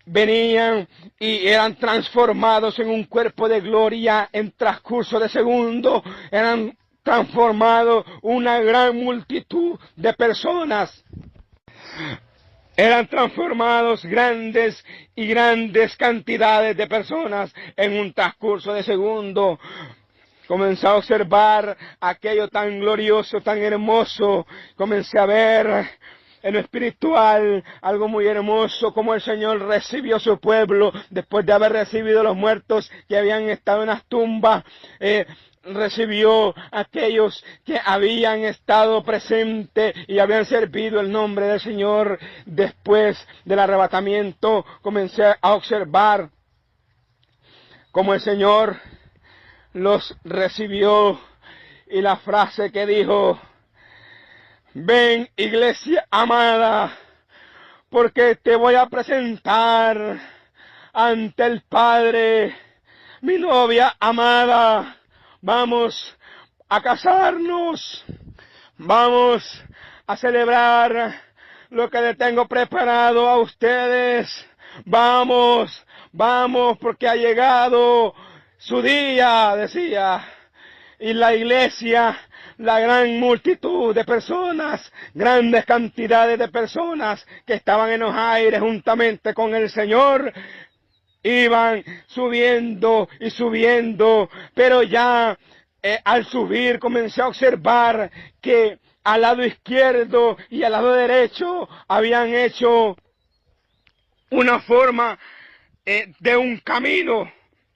venían y eran transformados en un cuerpo de gloria en transcurso de segundos. Eran transformados una gran multitud de personas. Eran transformados grandes cantidades de personas en un transcurso de segundo. Comencé a observar aquello tan glorioso, tan hermoso. Comencé a ver en lo espiritual algo muy hermoso, como el Señor recibió a su pueblo después de haber recibido los muertos que habían estado en las tumbas. Recibió a aquellos que habían estado presentes y habían servido el nombre del Señor. Después del arrebatamiento comencé a observar cómo el Señor los recibió, y la frase que dijo: ven, iglesia amada, porque te voy a presentar ante el Padre, mi novia amada. Vamos a casarnos, vamos a celebrar lo que le tengo preparado a ustedes. Vamos, vamos, porque ha llegado su día, decía. Y la iglesia, la gran multitud de personas, grandes cantidades de personas que estaban en los aires juntamente con el Señor, iban subiendo y subiendo, pero ya al subir comencé a observar que al lado izquierdo y al lado derecho habían hecho una forma de un camino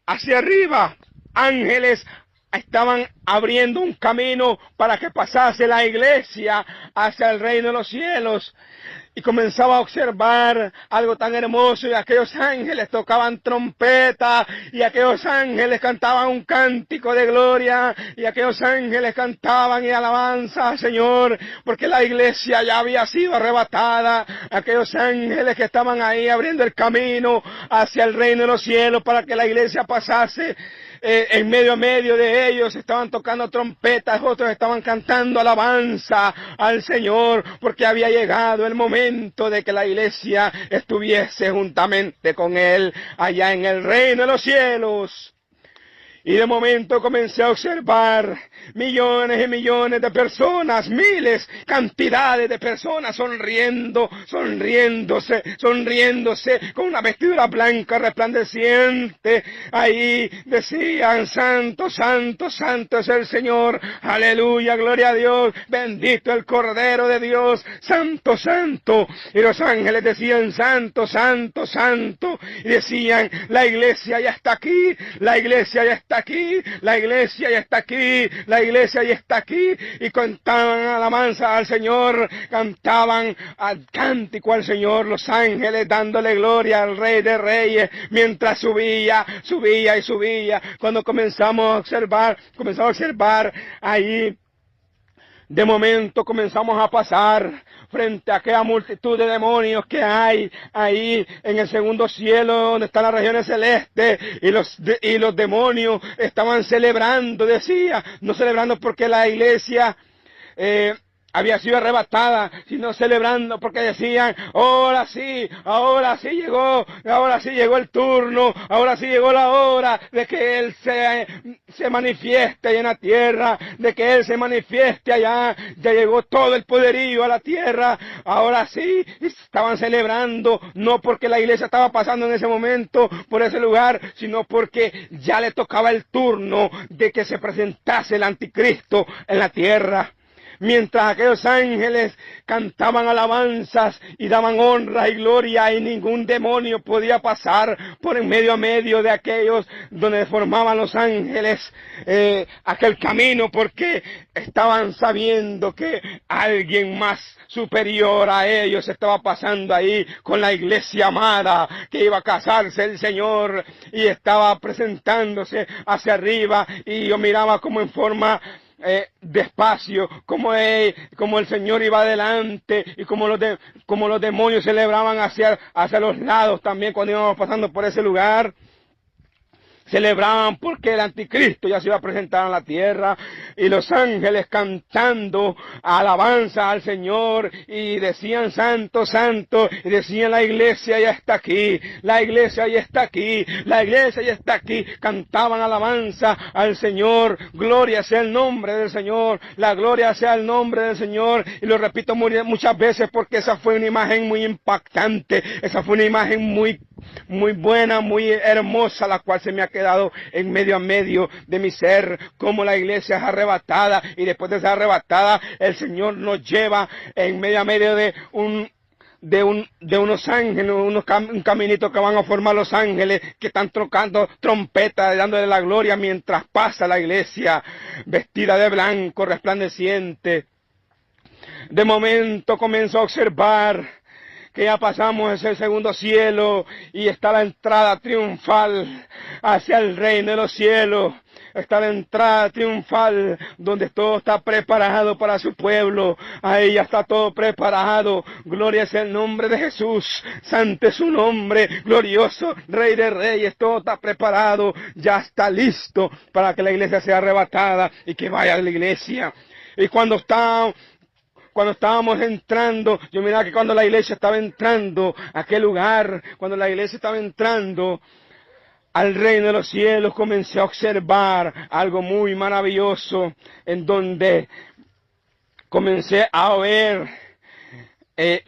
hacia arriba. Ángeles estaban abriendo un camino para que pasase la iglesia hacia el reino de los cielos. Y comenzaba a observar algo tan hermoso, y aquellos ángeles tocaban trompeta, y aquellos ángeles cantaban un cántico de gloria, y aquellos ángeles cantaban y alabanza al Señor, porque la iglesia ya había sido arrebatada. Aquellos ángeles que estaban ahí abriendo el camino hacia el reino de los cielos para que la iglesia pasase. En medio de ellos estaban tocando trompetas, otros estaban cantando alabanza al Señor, porque había llegado el momento de que la iglesia estuviese juntamente con Él allá en el reino de los cielos. Y de momento comencé a observar millones y millones de personas, miles, cantidades de personas sonriendo, sonriéndose, con una vestidura blanca resplandeciente. Ahí decían: Santo, Santo, Santo es el Señor, aleluya, gloria a Dios, bendito el Cordero de Dios, Santo, Santo. Y los ángeles decían: Santo, Santo, Santo. Y decían: la iglesia ya está aquí, la iglesia ya está aquí, la iglesia ya está aquí, la iglesia ya está aquí. Y cantaban alabanza al Señor, cantaban al cántico al Señor, los ángeles dándole gloria al Rey de Reyes, mientras subía y subía. Cuando comenzamos a observar ahí, de momento comenzamos a pasar frente a aquella multitud de demonios que hay ahí en el segundo cielo, donde están las regiones celestes, y los demonios estaban celebrando, decía, no celebrando porque la iglesia había sido arrebatada, sino celebrando porque decían: ahora sí llegó el turno, ahora sí llegó la hora de que Él se manifieste allá en la tierra, de que Él se manifieste allá, ya llegó todo el poderío a la tierra, ahora sí. Estaban celebrando, no porque la iglesia estaba pasando en ese momento por ese lugar, sino porque ya le tocaba el turno de que se presentase el anticristo en la tierra. Mientras aquellos ángeles cantaban alabanzas y daban honra y gloria, y ningún demonio podía pasar por en medio a medio de aquellos donde formaban los ángeles aquel camino, porque estaban sabiendo que alguien más superior a ellos estaba pasando ahí con la iglesia amada, que iba a casarse el Señor, y estaba presentándose hacia arriba. Y yo miraba como en forma despacio, como el Señor iba adelante, y como los demonios celebraban hacia los lados también cuando íbamos pasando por ese lugar. Celebraban porque el anticristo ya se iba a presentar en la tierra, y los ángeles cantando alabanza al Señor, y decían: Santo, Santo, y decían: la iglesia ya está aquí, la iglesia ya está aquí, la iglesia ya está aquí. Cantaban alabanza al Señor, gloria sea el nombre del Señor, la gloria sea el nombre del Señor. Y lo repito muchas veces porque esa fue una imagen muy impactante, esa fue una imagen muy buena, muy hermosa, la cual se me ha quedado en medio a medio de mi ser, como la iglesia es arrebatada, y después de ser arrebatada, el Señor nos lleva en medio a medio de unos ángeles, un caminito que van a formar los ángeles, que están tocando trompetas, dándole la gloria, mientras pasa la iglesia vestida de blanco resplandeciente. De momento comienzo a observar que ya pasamos ese segundo cielo, y está la entrada triunfal hacia el reino de los cielos. Está la entrada triunfal donde todo está preparado para su pueblo. Ahí ya está todo preparado. Gloria es el nombre de Jesús. Santo es su nombre. Glorioso Rey de Reyes. Todo está preparado. Ya está listo para que la iglesia sea arrebatada y que vaya a la iglesia. Y cuando estábamos entrando, yo miraba que cuando la iglesia estaba entrando a aquel lugar, cuando la iglesia estaba entrando al reino de los cielos, comencé a observar algo muy maravilloso, en donde comencé a ver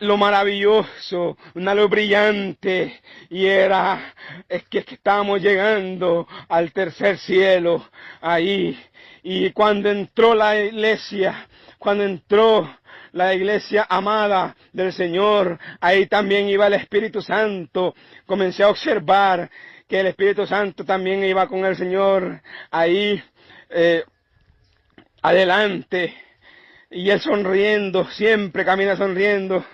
lo maravilloso, una luz brillante, y es que estábamos llegando al tercer cielo ahí. Y cuando entró la iglesia amada del Señor, ahí también iba el Espíritu Santo. Comencé a observar que el Espíritu Santo también iba con el Señor ahí adelante, y Él sonriendo, siempre camina sonriendo,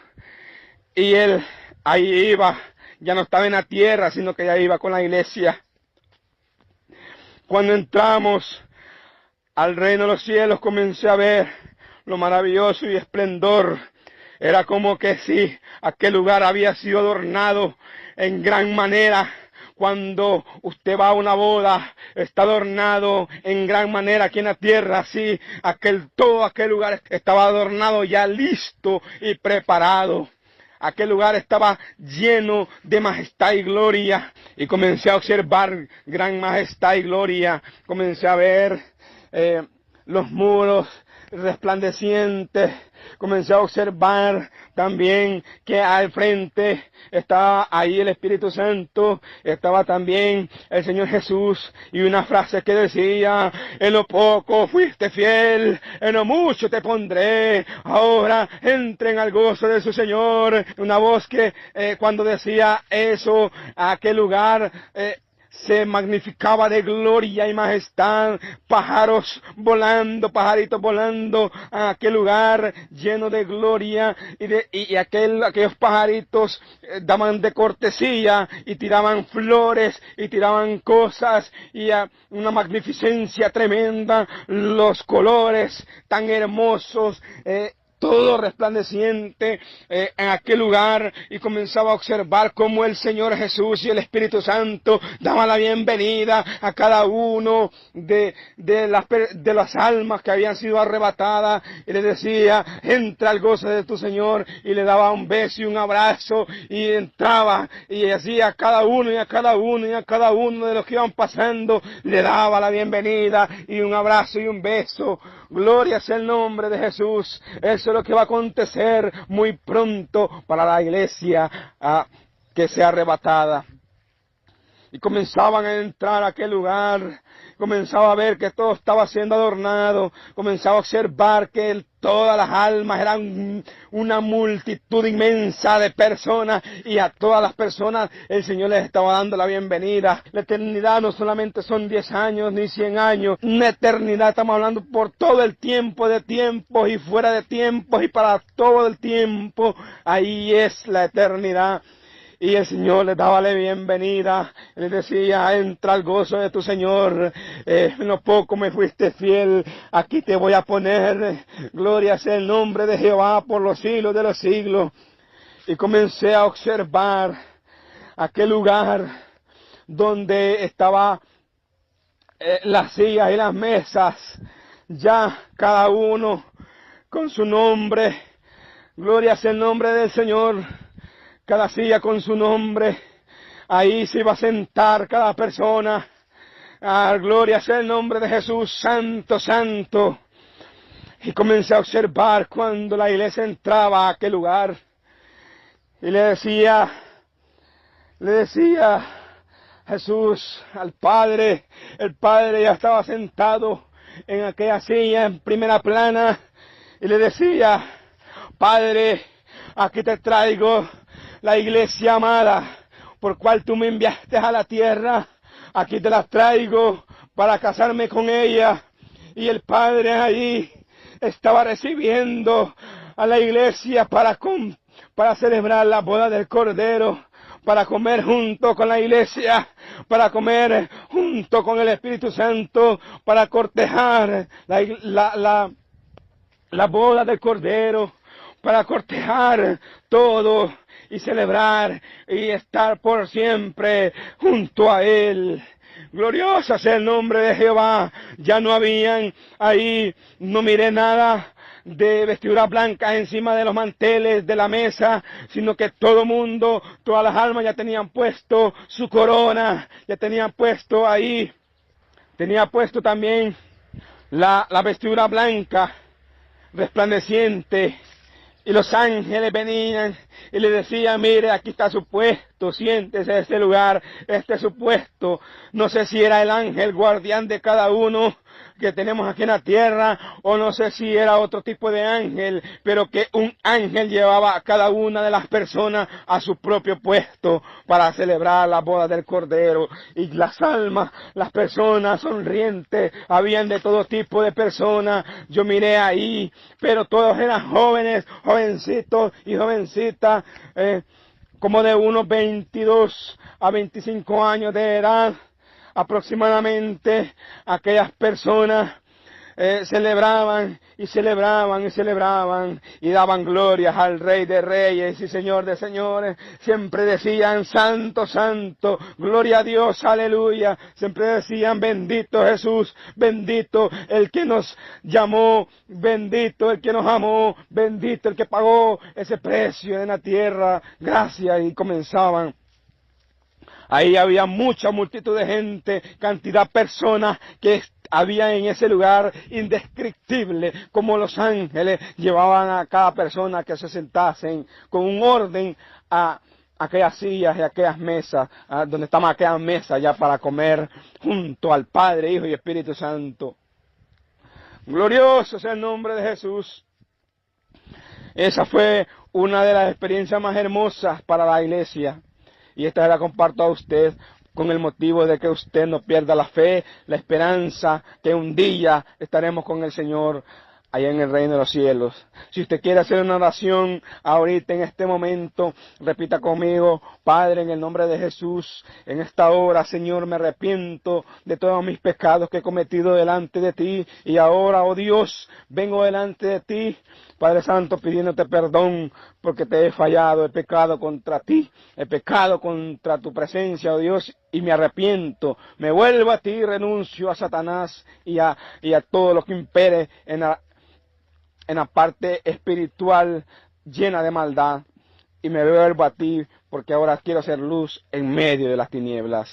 y Él ahí iba, ya no estaba en la tierra, sino que ya iba con la iglesia. Cuando entramos al reino de los cielos, comencé a ver lo maravilloso y esplendor. Era como que sí, aquel lugar había sido adornado en gran manera. Cuando usted va a una boda, está adornado en gran manera aquí en la tierra, así, todo aquel lugar estaba adornado, ya listo y preparado. Aquel lugar estaba lleno de majestad y gloria. Y comencé a observar gran majestad y gloria. Comencé a ver los muros resplandecientes. Comencé a observar también que al frente estaba ahí el Espíritu Santo, estaba también el Señor Jesús, y una frase que decía: en lo poco fuiste fiel, en lo mucho te pondré, ahora entren al gozo de su Señor. Una voz que cuando decía eso, a aquel lugar se magnificaba de gloria y majestad, pájaros volando, pajaritos volando a aquel lugar lleno de gloria, y aquellos pajaritos daban de cortesía y tiraban flores y tiraban cosas, y una magnificencia tremenda, los colores tan hermosos, todo resplandeciente en aquel lugar. Y comenzaba a observar cómo el Señor Jesús y el Espíritu Santo daban la bienvenida a cada uno de las almas que habían sido arrebatadas, y le decía: entra al gozo de tu Señor, y le daba un beso y un abrazo, y entraba, y así a cada uno y a cada uno y a cada uno de los que iban pasando le daba la bienvenida y un abrazo y un beso. Gloria sea el nombre de Jesús. Eso es lo que va a acontecer muy pronto para la iglesia que sea arrebatada. Y comenzaban a entrar a aquel lugar, comenzaba a ver que todo estaba siendo adornado, comenzaba a observar que todas las almas eran una multitud inmensa de personas, y a todas las personas el Señor les estaba dando la bienvenida. La eternidad no solamente son 10 años ni 100 años, una eternidad, estamos hablando por todo el tiempo de tiempos y fuera de tiempos y para todo el tiempo. Ahí es la eternidad. Y el Señor les daba la bienvenida, les decía: entra al gozo de tu Señor, en lo poco me fuiste fiel, aquí te voy a poner, gloria sea el nombre de Jehová por los siglos de los siglos. Y comencé a observar aquel lugar donde estaba las sillas y las mesas, ya cada uno con su nombre, gloria sea el nombre del Señor. Cada silla con su nombre, ahí se iba a sentar cada persona. Gloria sea el nombre de Jesús, santo, santo. Y comencé a observar cuando la iglesia entraba a aquel lugar, y le decía Jesús al Padre. El Padre ya estaba sentado en aquella silla en primera plana, y le decía: Padre, aquí te traigo la iglesia amada, por cual tú me enviaste a la tierra. Aquí te la traigo para casarme con ella. Y el Padre ahí estaba recibiendo a la iglesia para celebrar la boda del Cordero, para comer junto con la iglesia, para comer junto con el Espíritu Santo, para cortejar la boda del Cordero, para cortejar todo y celebrar y estar por siempre junto a Él. Glorioso sea el nombre de Jehová. Ya no habían ahí, no miré nada de vestiduras blancas encima de los manteles de la mesa, sino que todo mundo, todas las almas ya tenían puesto su corona, ya tenían puesto ahí, tenía puesto también la vestidura blanca resplandeciente. Y los ángeles venían y le decían: mire, aquí está su puesto, siéntese en este lugar, este es su puesto. No sé si era el ángel guardián de cada uno que tenemos aquí en la tierra, o no sé si era otro tipo de ángel, pero que un ángel llevaba a cada una de las personas a su propio puesto para celebrar la boda del Cordero. Y las almas, las personas sonrientes, habían de todo tipo de personas. Yo miré ahí, pero todos eran jóvenes, jovencitos y jovencitas, como de unos 22 a 25 años de edad aproximadamente. Aquellas personas celebraban y celebraban y celebraban y daban glorias al Rey de Reyes y Señor de Señores. Siempre decían, Santo, Santo, gloria a Dios, aleluya. Siempre decían, bendito Jesús, bendito el que nos llamó, bendito el que nos amó, bendito el que pagó ese precio en la tierra. Gracias. Y comenzaban. Ahí había mucha multitud de gente, cantidad de personas que había en ese lugar indescriptible, como los ángeles llevaban a cada persona que se sentasen con un orden a aquellas sillas y aquellas mesas, donde estaban aquellas mesas ya para comer junto al Padre, Hijo y Espíritu Santo. Glorioso sea el nombre de Jesús. Esa fue una de las experiencias más hermosas para la iglesia. Y esta la comparto a usted con el motivo de que usted no pierda la fe, la esperanza, que un día estaremos con el Señor allá en el reino de los cielos. Si usted quiere hacer una oración ahorita en este momento, repita conmigo: Padre, en el nombre de Jesús, en esta hora, Señor, me arrepiento de todos mis pecados que he cometido delante de ti, y ahora, oh Dios, vengo delante de ti, Padre Santo, pidiéndote perdón porque te he fallado, he pecado contra ti, he pecado contra tu presencia, oh Dios, y me arrepiento, me vuelvo a ti, renuncio a Satanás y a todo lo que impere en la parte espiritual llena de maldad, y me vuelvo a ti porque ahora quiero ser luz en medio de las tinieblas.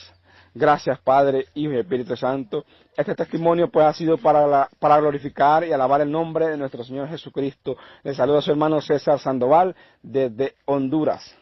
Gracias, Padre, Hijo y Espíritu Santo. Este testimonio pues ha sido para glorificar y alabar el nombre de nuestro Señor Jesucristo. Le saluda a su hermano César Sandoval desde Honduras.